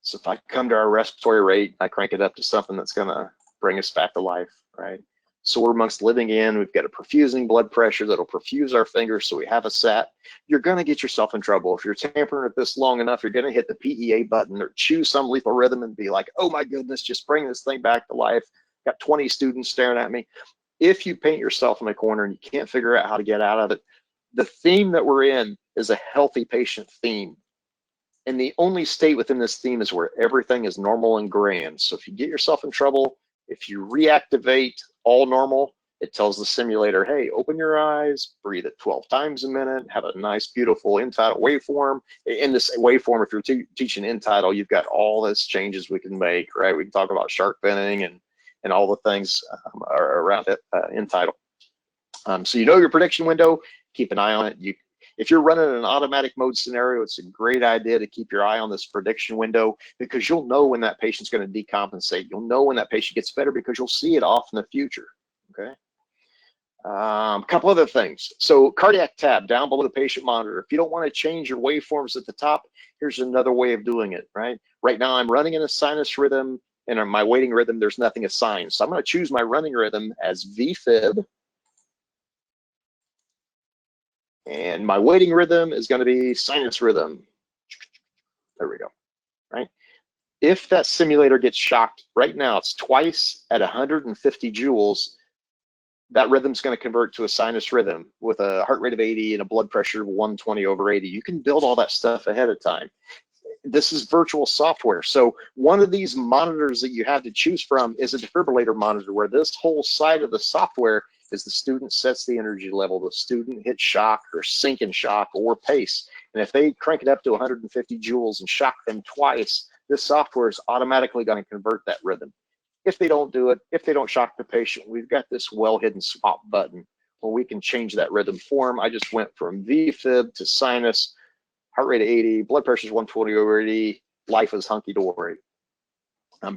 So if I come to our respiratory rate, I crank it up to something that's going to bring us back to life, right? So we're amongst living in, we've got a perfusing blood pressure that'll perfuse our fingers so we have a SAT. You're going to get yourself in trouble. If you're tampering with this long enough, you're going to hit the PEA button or choose some lethal rhythm and be like, oh my goodness, just bring this thing back to life. Got 20 students staring at me. If you paint yourself in a corner and you can't figure out how to get out of it, the theme that we're in is a healthy patient theme. And the only state within this theme is where everything is normal and grand. So if you get yourself in trouble, if you reactivate all normal, it tells the simulator, hey, open your eyes, breathe it 12 times a minute, have a nice, beautiful end tidal waveform. In this waveform, if you're teaching end tidal, you've got all this changes we can make, right? We can talk about shark finning and all the things around it, end tidal. So you know your prediction window, keep an eye on it. If you're running an automatic mode scenario, it's a great idea to keep your eye on this prediction window because you'll know when that patient's going to decompensate. You'll know when that patient gets better because you'll see it off in the future, okay? A couple other things. So cardiac tab down below the patient monitor. If you don't want to change your waveforms at the top, here's another way of doing it, right? Right now I'm running in a sinus rhythm and in my waiting rhythm, there's nothing assigned. So I'm going to choose my running rhythm as VFib. And my waiting rhythm is going to be sinus rhythm. There we go, right? If that simulator gets shocked, right now it's twice at 150 joules, that rhythm's going to convert to a sinus rhythm with a heart rate of 80 and a blood pressure of 120/80. You can build all that stuff ahead of time. This is virtual software. So one of these monitors that you have to choose from is a defibrillator monitor where this whole side of the software is the student sets the energy level, the student hits shock or sink in shock or pace. And if they crank it up to 150 joules and shock them twice, this software is automatically going to convert that rhythm. If they don't do it, if they don't shock the patient, we've got this well-hidden swap button where we can change that rhythm form. I just went from VFib to sinus, heart rate 80, blood pressure is 120/80, life is hunky-dory.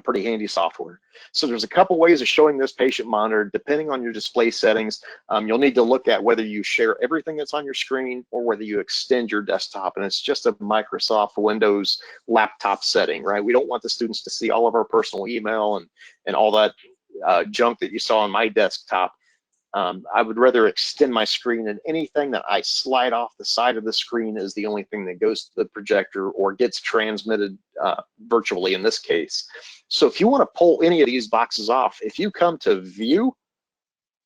Pretty handy software. So there's a couple ways of showing this patient monitor. Depending on your display settings, you'll need to look at whether you share everything that's on your screen or whether you extend your desktop, and it's just a Microsoft Windows laptop setting, right? We don't want the students to see all of our personal email and all that junk that you saw on my desktop. I would rather extend my screen, and anything that I slide off the side of the screen is the only thing that goes to the projector or gets transmitted virtually in this case. So if you want to pull any of these boxes off, if you come to View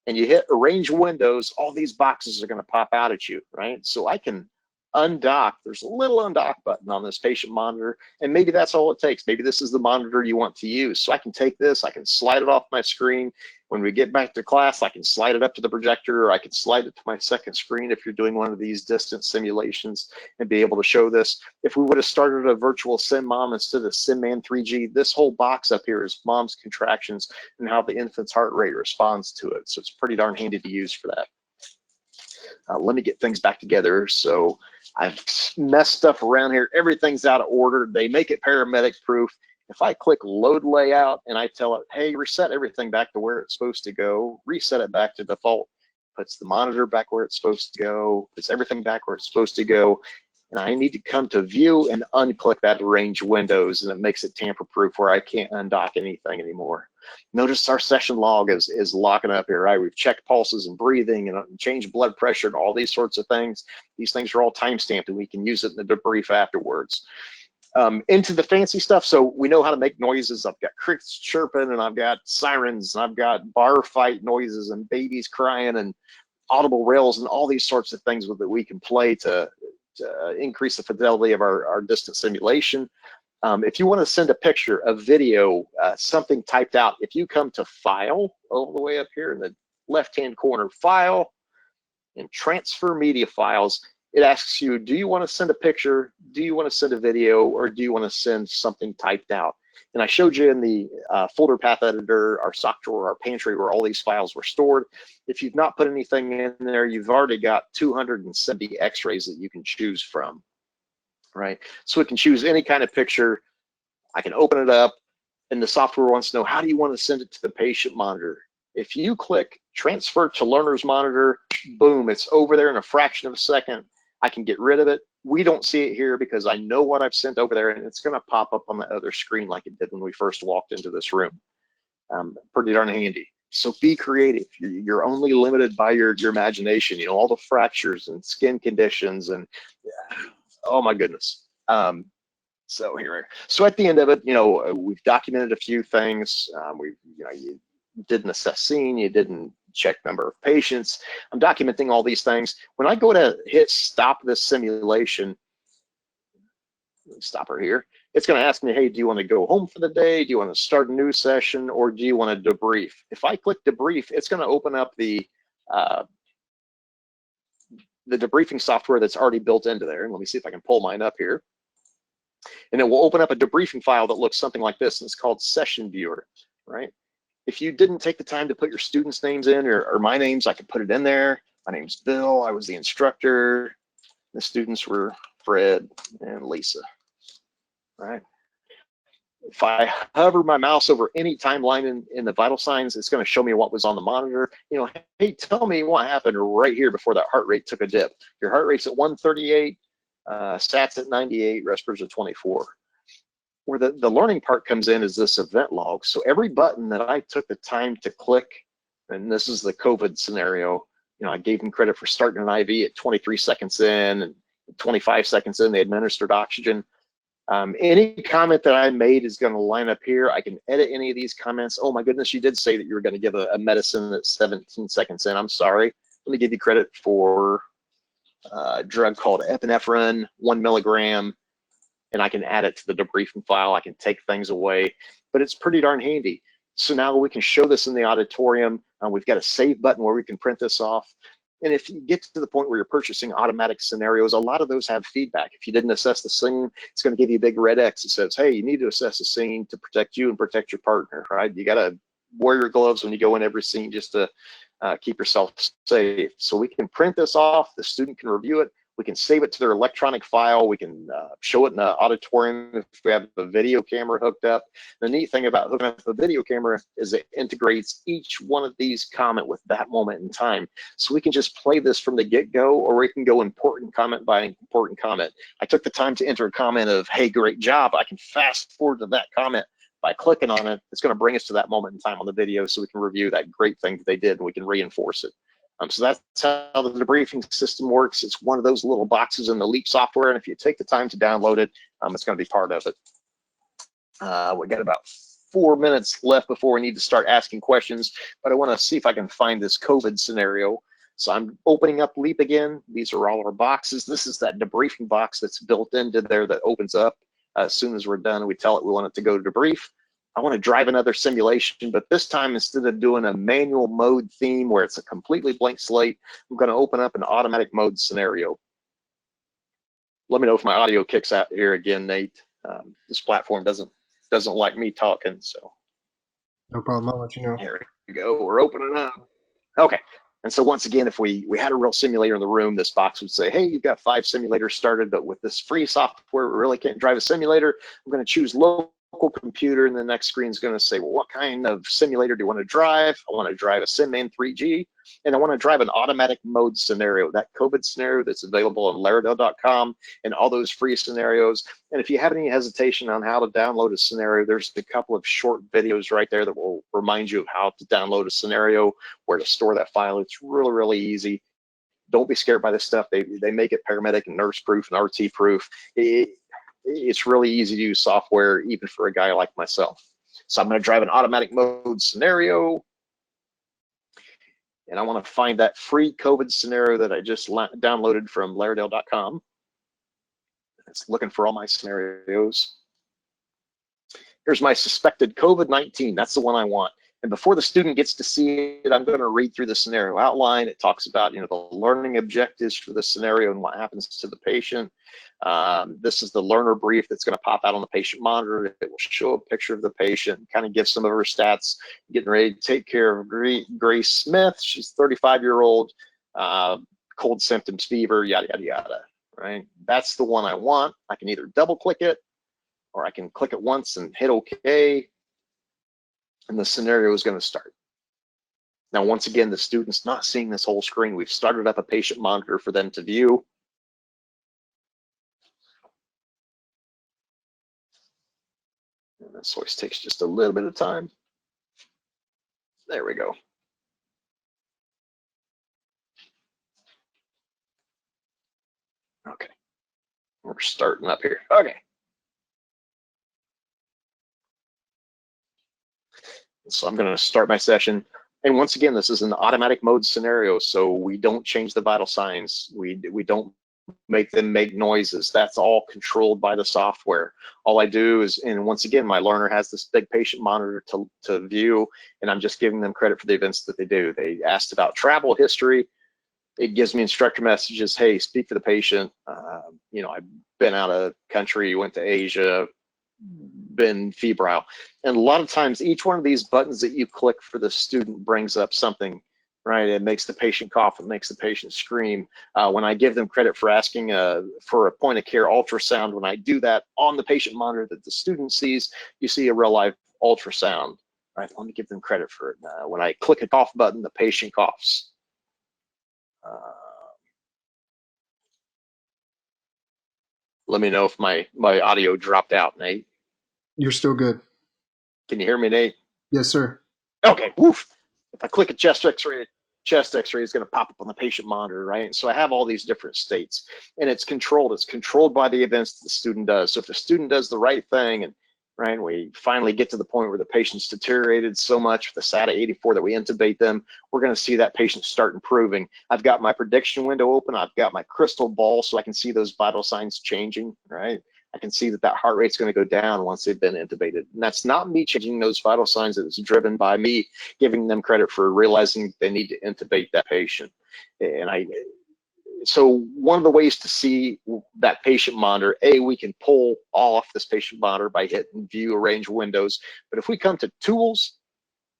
and you hit Arrange Windows, all these boxes are going to pop out at you, right? So I can undock. There's a little undock button on this patient monitor, and maybe that's all it takes. Maybe this is the monitor you want to use. So I can take this, I can slide it off my screen. When we get back to class, I can slide it up to the projector, or I can slide it to my second screen if you're doing one of these distance simulations and be able to show this. If we would have started a virtual sim mom instead of SimMan 3G, this whole box up here is mom's contractions and how the infant's heart rate responds to it. So it's pretty darn handy to use for that. Let me get things back together. So I've messed stuff around here. Everything's out of order. They make it paramedic proof. If I click load layout and I tell it, hey, reset everything back to where it's supposed to go, reset it back to default, puts the monitor back where it's supposed to go, puts everything back where it's supposed to go, and I need to come to View and unclick that Arrange Windows, and it makes it tamper-proof where I can't undock anything anymore. Notice our session log is locking up here, right? We've checked pulses and breathing and changed blood pressure and all these sorts of things. These things are all time-stamped, and we can use it in the debrief afterwards. Into the fancy stuff, so we know how to make noises. I've got crickets chirping, and I've got sirens, and I've got bar fight noises, and babies crying, and audible rails, and all these sorts of things that we can play to increase the fidelity of our distance simulation. If you want to send a picture, a video, something typed out, if you come to File, all the way up here in the left-hand corner, File, and Transfer Media Files, it asks you, do you want to send a picture, do you want to send a video, or do you want to send something typed out? And I showed you in the folder path editor, our sock drawer, our pantry, where all these files were stored. If you've not put anything in there, you've already got 270 x-rays that you can choose from, right? So we can choose any kind of picture. I can open it up, and the software wants to know, how do you want to send it to the patient monitor? If you click Transfer to Learner's Monitor, boom, it's over there in a fraction of a second. I can get rid of it. We don't see it here because I know what I've sent over there, and it's going to pop up on the other screen like it did when we first walked into this room. Pretty darn handy. So be creative. You're only limited by your imagination. You know, all the fractures and skin conditions, and oh my goodness. So here, so at the end of it, you know, we've documented a few things. You didn't assess scene, you didn't check number of patients. I'm documenting all these things. When I go to hit stop this simulation, stop her here, it's going to ask me, hey, do you want to go home for the day? Do you want to start a new session, or do you want to debrief? If I click debrief, it's going to open up the debriefing software that's already built into there. And let me see if I can pull mine up here. And it will open up a debriefing file that looks something like this, and it's called Session Viewer, right? If you didn't take the time to put your students' names in, or my names, I could put it in there. My name's Bill, I was the instructor. The students were Fred and Lisa, right? If I hover my mouse over any timeline in the vital signs, it's going to show me what was on the monitor. You know, hey, tell me what happened right here before that heart rate took a dip. Your heart rate's at 138, stats at 98, respiratory at 24. Where the learning part comes in is this event log. So every button that I took the time to click, and this is the COVID scenario, you know, I gave them credit for starting an IV at 23 seconds in, and 25 seconds in, they administered oxygen. Any comment that I made is going to line up here. I can edit any of these comments. Oh my goodness, you did say that you were going to give a medicine at 17 seconds in. I'm sorry. Let me give you credit for a drug called epinephrine, 1 milligram, and I can add it to the debriefing file. I can take things away, but it's pretty darn handy. So now we can show this in the auditorium. We've got a save button where we can print this off. And if you get to the point where you're purchasing automatic scenarios, a lot of those have feedback. If you didn't assess the scene, it's going to give you a big red X that says, hey, you need to assess the scene to protect you and protect your partner, right? You got to wear your gloves when you go in every scene just to keep yourself safe. So we can print this off. The student can review it. We can save it to their electronic file. We can show it in the auditorium if we have a video camera hooked up. The neat thing about hooking up a video camera is it integrates each one of these comment with that moment in time. So we can just play this from the get-go, or we can go important comment by important comment. I took the time to enter a comment of, hey, great job. I can fast forward to that comment by clicking on it. It's going to bring us to that moment in time on the video so we can review that great thing that they did and we can reinforce it. So that's how the debriefing system works. It's one of those little boxes in the Leap software, and if you take the time to download it, it's going to be part of it. We got about 4 minutes left before we need to start asking questions, but I want to see if I can find this COVID scenario. So I'm opening up Leap again. These are all our boxes. This is that debriefing box that's built into there that opens up as soon as we're done. We tell it we want it to go to debrief. I want to drive another simulation, but this time, instead of doing a manual mode theme where it's a completely blank slate, I'm going to open up an automatic mode scenario. Let me know if my audio kicks out here again, Nate. This platform doesn't like me talking, so. No problem, I'll let you know. Here we go, we're opening up. Okay, and so once again, if we had a real simulator in the room, this box would say, hey, you've got 5 simulators started, but with this free software, we really can't drive a simulator. I'm going to choose local computer, and the next screen is going to say, well, what kind of simulator do you want to drive? I want to drive a SimMan 3G, and I want to drive an automatic mode scenario, that COVID scenario that's available on Laerdal.com and all those free scenarios. And if you have any hesitation on how to download a scenario, there's a couple of short videos right there that will remind you of how to download a scenario, where to store that file. It's really, really easy. Don't be scared by this stuff. They make it paramedic and nurse proof and RT proof. It's really easy to use software, even for a guy like myself. So I'm going to drive an automatic mode scenario, and I want to find that free COVID scenario that I just downloaded from Laerdal.com. It's looking for all my scenarios. Here's my suspected COVID-19. That's the one I want. And before the student gets to see it, I'm going to read through the scenario outline. It talks about, the learning objectives for the scenario and what happens to the patient. This is the learner brief that's going to pop out on the patient monitor. It will show a picture of the patient, kind of give some of her stats. Getting ready to take care of Grace Smith. She's 35-year-old, cold symptoms, fever, yada, yada, yada, right? That's the one I want. I can either double click it, or I can click it once and hit OK. And the scenario is going to start. Now, once again, the student's not seeing this whole screen. We've started up a patient monitor for them to view. And this always takes just a little bit of time. There we go. Okay, we're starting up here. Okay. So I'm going to start my session. And once again, this is an automatic mode scenario, so we don't change the vital signs. We don't make them make noises. That's all controlled by the software. All I do is, and once again, my learner has this big patient monitor to view, and I'm just giving them credit for the events that they do. They asked about travel history. It gives me instructor messages. Hey, speak for the patient. I've been out of country, went to Asia, been febrile. And a lot of times, each one of these buttons that you click for the student brings up something, right? It makes the patient cough, it makes the patient scream. When I give them credit for asking for a point of care ultrasound, when I do that on the patient monitor that the student sees, you see a real life ultrasound, right? Let me give them credit for it. When I click a cough button, the patient coughs. Let me know if my audio dropped out, Nate. You're still good. Can you hear me, Nate? Yes, sir. Okay, woof. If I click a chest x-ray is going to pop up on the patient monitor, right? So I have all these different states, and it's controlled. It's controlled by the events that the student does. So if the student does the right thing, and right, we finally get to the point where the patient's deteriorated so much with the SATA 84 that we intubate them, we're going to see that patient start improving. I've got my prediction window open. I've got my crystal ball so I can see those vital signs changing, right? I can see that heart rate's going to go down once they've been intubated. And that's not me changing those vital signs. It's driven by me giving them credit for realizing they need to intubate that patient. So one of the ways to see that patient monitor, we can pull off this patient monitor by hitting view, arrange windows. But if we come to tools,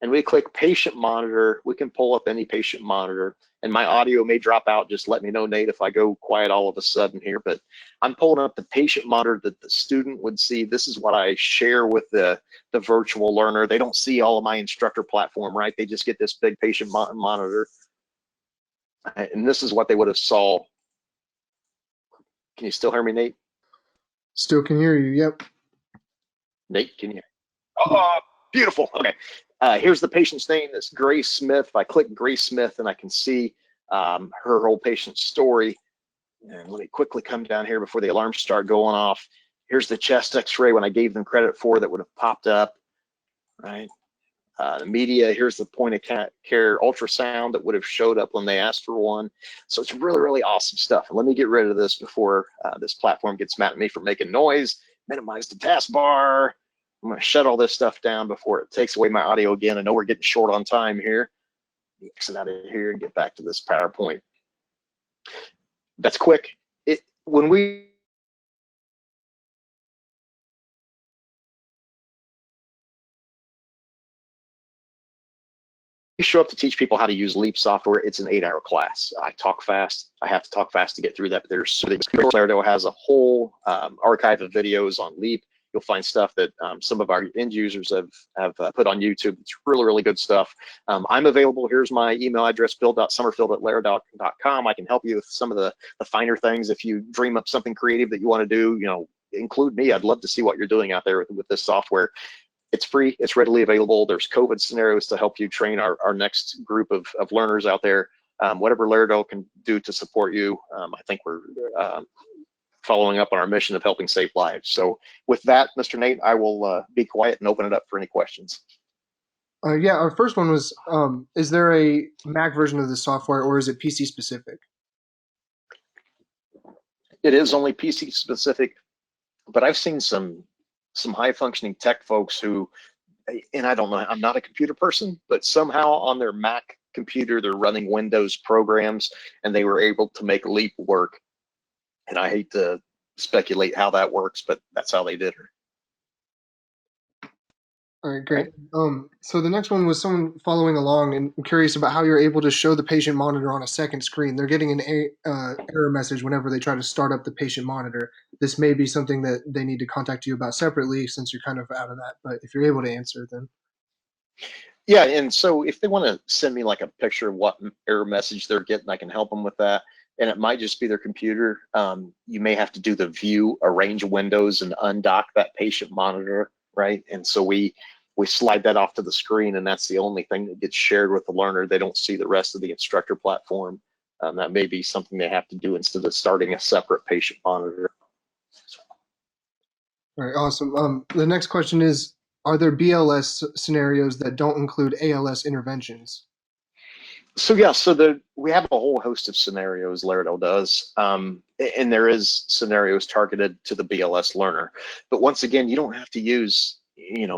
and we click patient monitor, we can pull up any patient monitor. And my audio may drop out. Just let me know, Nate, if I go quiet all of a sudden here. But I'm pulling up the patient monitor that the student would see. This is what I share with the virtual learner. They don't see all of my instructor platform, right? They just get this big patient monitor. And this is what they would have saw. Can you still hear me, Nate? Still can hear you, yep. Nate, can you? Oh, beautiful. Okay. Here's the patient's name. It's Grace Smith. If I click Grace Smith, and I can see her whole patient's story. And let me quickly come down here before the alarms start going off. Here's the chest x-ray when I gave them credit for that would have popped up, right? The media, here's the point of care ultrasound that would have showed up when they asked for one. So it's really, really awesome stuff. And let me get rid of this before this platform gets mad at me for making noise. Minimize the taskbar. I'm going to shut all this stuff down before it takes away my audio again. I know we're getting short on time here. Exit out of here and get back to this PowerPoint. That's quick. When we show up to teach people how to use Leap software, it's an 8-hour class. I talk fast. I have to talk fast to get through that. But there's Laerdal has a whole archive of videos on Leap. You'll find stuff that some of our end users have put on YouTube. It's really, really good stuff. I'm available. Here's my email address, bill.summerfield@laerdal.com. I can help you with some of the finer things. If you dream up something creative that you want to do, include me. I'd love to see what you're doing out there with this software. It's free, it's readily available. There's Kovan Scenarios to help you train our next group of learners out there. Whatever Laerdal can do to support you, I think we're following up on our mission of helping save lives. So with that, Mr. Nate, I will be quiet and open it up for any questions. Yeah, our first one was, is there a Mac version of the software, or is it PC specific? It is only PC specific, but I've seen some high functioning tech folks who, and I don't know, I'm not a computer person, but somehow on their Mac computer, they're running Windows programs and they were able to make Leap work. And I hate to speculate how that works, but that's how they did it. All right, great. So the next one was someone following along and curious about how you're able to show the patient monitor on a second screen. They're getting an error message whenever they try to start up the patient monitor. This may be something that they need to contact you about separately since you're kind of out of that, but if you're able to answer, then. Yeah, and so if they want to send me like a picture of what error message they're getting, I can help them with that. And it might just be their computer. You may have to do the view, arrange windows, and undock that patient monitor, right? And so we slide that off to the screen, and that's the only thing that gets shared with the learner. They don't see the rest of the instructor platform. That may be something they have to do instead of starting a separate patient monitor. All right, awesome. The next question is, are there BLS scenarios that don't include ALS interventions? So yeah, we have a whole host of scenarios, Laerdal does, and there is scenarios targeted to the BLS learner. But once again, you don't have to use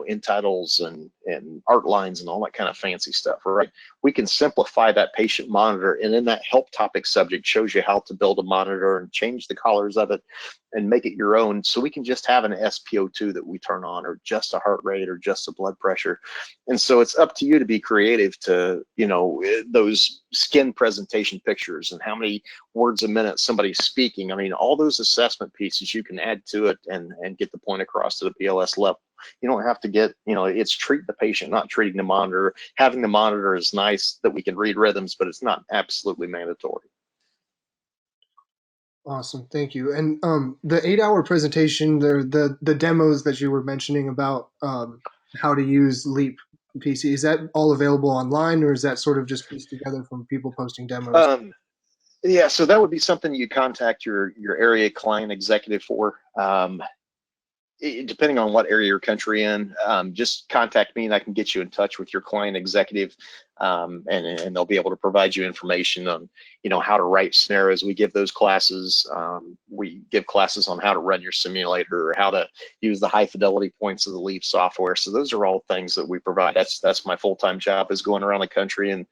entitles and art lines and all that kind of fancy stuff, right? We can simplify that patient monitor, and in that help topic subject shows you how to build a monitor and change the colors of it and make it your own. So we can just have an SpO2 that we turn on, or just a heart rate, or just a blood pressure. And so it's up to you to be creative to, those skin presentation pictures and how many words a minute somebody's speaking. I mean, all those assessment pieces you can add to it and get the point across to the BLS level. You don't have to get, it's treat the patient, not treating the monitor. Having the monitor is nice that we can read rhythms, but it's not absolutely mandatory. Awesome, thank you. And the 8-hour presentation, the demos that you were mentioning about how to use Leap PC, is that all available online, or is that sort of just pieced together from people posting demos? Yeah, so that would be something you contact your area client executive for. Depending on what area your country in, just contact me and I can get you in touch with your client executive, and they'll be able to provide you information on, how to write scenarios. We give those classes. We give classes on how to run your simulator, or how to use the high fidelity points of the Leap software. So those are all things that we provide. That's my full-time job, is going around the country and